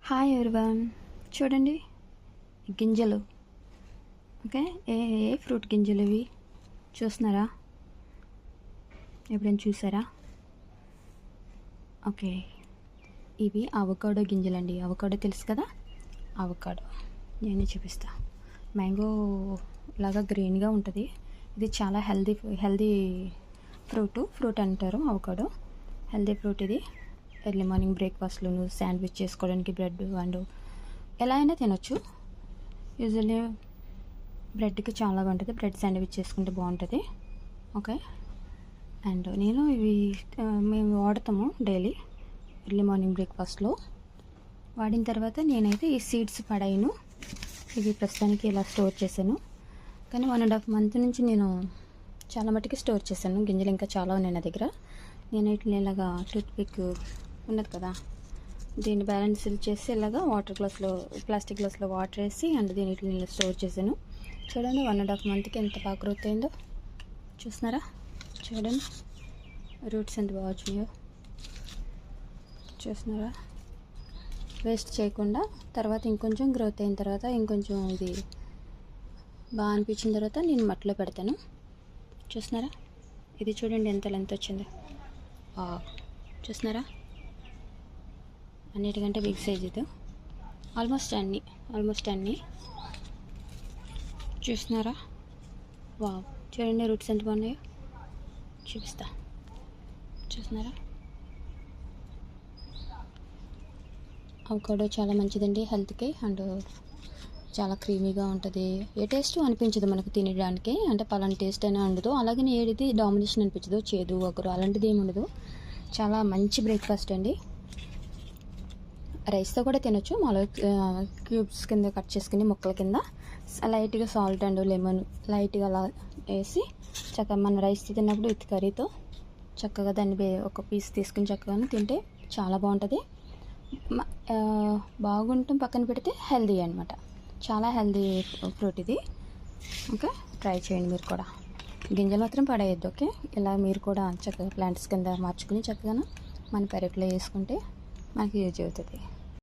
Hi everyone, చూడండి గింజలు. Okay, ఏ ఏ fruit గింజలు ఇవి చూస్తున్నారా? ఎప్పుడైనా చూసారా? ఓకే, ఇవి అవకాడో గింజలండి. అవకాడో తెలుసు కదా, అవకాడో నేను చూపిస్తా. మ్యాంగో లాగా గ్రీన్గా ఉంటుంది. ఇది చాలా హెల్దీ ఫ్రూట్ అంటారు. Avocado healthy fruit. ఇది ఎర్లీ మార్నింగ్ బ్రేక్ఫాస్ట్లోను శాండ్విచ్ చేసుకోవడానికి బ్రెడ్ అండ్ ఎలా అయినా తినొచ్చు. యూజువల్లీ బ్రెడ్కి చాలా బాగుంటుంది. బ్రెడ్ శాండ్విచ్ చేసుకుంటే బాగుంటుంది. ఓకే, అండ్ నేను ఇవి మేము వాడతాము డైలీ ఎర్లీ మార్నింగ్ బ్రేక్ఫాస్ట్లో. వాడిన తర్వాత నేనైతే ఈ సీడ్స్ పడాయిను. ఇవి ప్రస్తుతానికి ఇలా స్టోర్ చేశాను. కానీ 1.5 month నుంచి నేను చాలా మట్టుకి స్టోర్ చేశాను. గింజలు ఇంకా చాలా ఉన్నాయి నా దగ్గర. నేను ఇట్లా ఇలాగా టూత్ పిక్ ఉన్నది కదా, దీన్ని బ్యాలెన్స్ చేసి ఇలాగా ప్లాస్టిక్ గ్లాస్లో వాటర్ వేసి అండ్ దీని ఇట్లా స్టోర్ చేశాను. చూడండి 1.5 monthకి ఎంత బాగా గ్రోత్ అయిందో చూస్తున్నారా? చూడండి రూట్స్ ఎంత బాగా వచ్చినాయో చూస్తున్నారా? వేస్ట్ చేయకుండా తర్వాత ఇంకొంచెం గ్రోత్ అయిన తర్వాత ఇంకొంచెం ఇది బాగా అనిపించిన తర్వాత నేను మట్టిలో పెడతాను. చూస్తున్నారా? ఇది చూడండి ఎంత లెంత్ వచ్చిందో. చూస్తున్నారా? అన్నిటికంటే బిగ్ సైజ్ ఇది. ఆల్మోస్ట్ అన్నీ చూస్తున్నారా? వావ్, చూడండి రూట్స్ ఎంత బాగున్నాయో చూపిస్తా. చూస్తున్నారా? అవకాడో చాలా మంచిదండి హెల్త్కి అండ్ చాలా క్రీమీగా ఉంటుంది. ఏ టేస్ట్ అనిపించదు మనకు తినడానికి, అంటే పలానా టేస్ట్ అయినా ఉండదు. అలాగే ఏది డామినేషన్ అనిపించదు, చేదు ఒకరు అలాంటిది ఏమి ఉండదు. చాలా మంచి బ్రేక్ఫాస్ట్ అండి. రైస్తో కూడా తినొచ్చు. మామూలుగా క్యూబ్స్ కింద కట్ చేసుకుని ముక్కల కింద లైట్గా సాల్ట్ అండ్ లెమన్ లైట్గా అలా వేసి చక్కగా మన రైస్తో తిన్నప్పుడు విత్ కర్రీతో చక్కగా దాన్ని ఒక పీస్ తీసుకుని చక్కగా తింటే చాలా బాగుంటుంది. బాగుంటాం. పక్కన పెడితే హెల్దీ అనమాట. చాలా హెల్దీ ఫ్రూట్ ఇది. ఓకే, ట్రై చేయండి మీరు కూడా. గింజలు మాత్రం పడేయద్దు. ఓకే, ఇలా మీరు కూడా చక్కగా ప్లాంట్స్ కింద మార్చుకుని చక్కగా మన పెరట్లో వేసుకుంటే మనకి యూజ్ అవుతుంది.